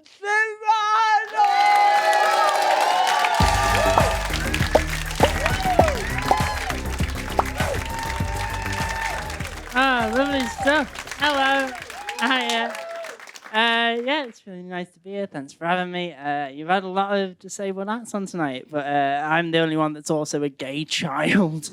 Serrano! Oh, lovely stuff. Hello. Hiya. Yeah, it's really nice to be here. Thanks for having me. You've had a lot of disabled acts on tonight, but I'm the only one that's also a gay child.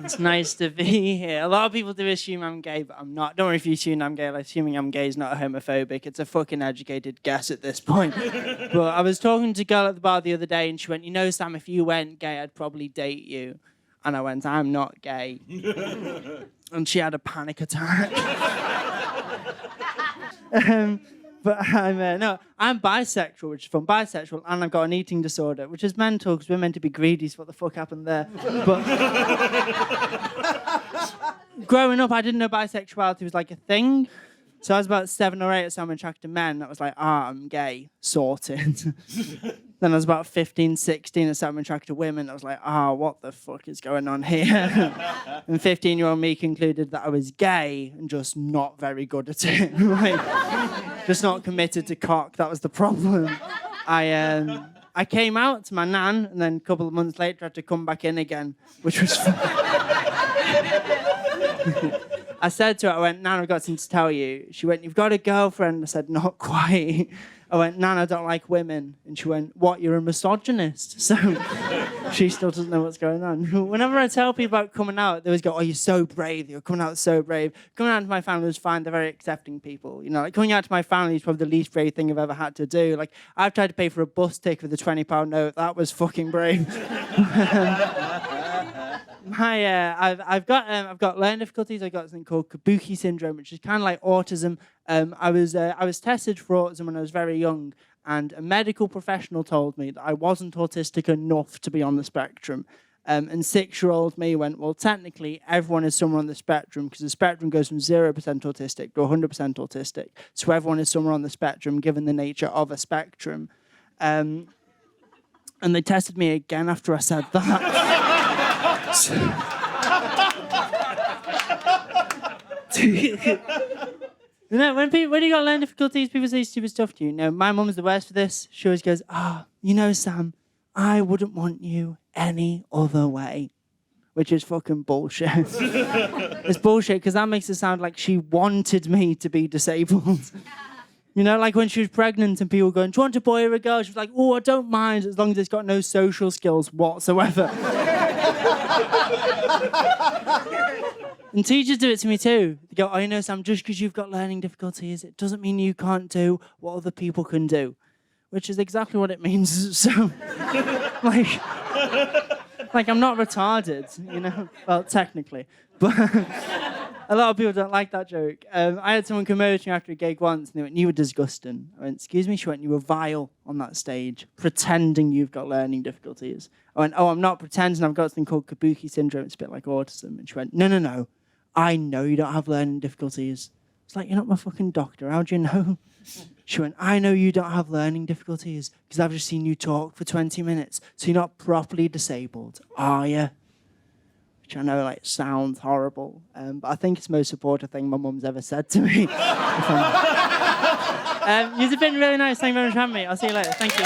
It's nice to be here. A lot of people do assume I'm gay, but I'm not. Don't worry if you assume I'm gay. Like, assuming I'm gay is not homophobic. It's a fucking educated guess at this point. But I was talking to a girl at the bar the other day, and she went, "You know, Sam, if you went gay, I'd probably date you." And I went, "I'm not gay." And she had a panic attack. But I'm bisexual, which is fun. Bisexual, and I've got an eating disorder, which is mental because we're meant to be greedy. So what the fuck happened there? But growing up, I didn't know bisexuality was like a thing. So I was about 7 or 8 at Salmon Track to Men. That was like, I'm gay, sorted. Then I was about 15, 16 at Salmon Track to Women. I was like, what the fuck is going on here? And 15-year-old me concluded that I was gay and just not very good at it. Like, just not committed to cock. That was the problem. I came out to my nan, and then a couple of months later I had to come back in again, which was fun. I said to her, I went, "Nan, I've got something to tell you." She went, "You've got a girlfriend?" I said, "Not quite." I went, "Nan, I don't like women." And she went, "What, you're a misogynist?" So she still doesn't know what's going on. Whenever I tell people about coming out, they always go, "Oh, you're so brave. You're coming out so brave." Coming out to my family was fine. They're very accepting people. You know, like coming out to my family is probably the least brave thing I've ever had to do. Like, I've tried to pay for a bus ticket with a £20 note. That was fucking brave. I've got learning difficulties. I've got something called kabuki syndrome, which is kind of like autism. I was tested for autism when I was very young, and a medical professional told me that I wasn't autistic enough to be on the spectrum. And 6-year-old me went, well, technically everyone is somewhere on the spectrum, because the spectrum goes from 0% autistic to 100% autistic. So everyone is somewhere on the spectrum, given the nature of a spectrum. And they tested me again after I said that. You know, when you got learning difficulties, people say stupid stuff to you. No, my mum's the worst for this. She always goes, you know, Sam, I wouldn't want you any other way. Which is fucking bullshit. It's bullshit because that makes it sound like she wanted me to be disabled. You know, like when she was pregnant and people going, "Do you want a boy or a girl?" She was like, "Oh, I don't mind as long as it's got no social skills whatsoever." And teachers do it to me too. They go, "Oh, you know, Sam, just because you've got learning difficulties, it doesn't mean you can't do what other people can do." Which is exactly what it means. So, like I'm not retarded, you know? Well, technically. But a lot of people don't like that joke. I had someone come over to me after a gig once, and they went, "You were disgusting." I went, "Excuse me?" She went, "You were vile on that stage, pretending you've got learning difficulties." I went, "Oh, I'm not pretending. I've got something called kabuki syndrome. It's a bit like autism." And she went, No. I know you don't have learning difficulties." It's like, "You're not my fucking doctor. How do you know?" She went, "I know you don't have learning difficulties because I've just seen you talk for 20 minutes. So you're not properly disabled, are you?" Which I know, like, sounds horrible. But I think it's the most supportive thing my mum's ever said to me. You've been really nice. Thank you very much for having me. I'll see you later. Thank you.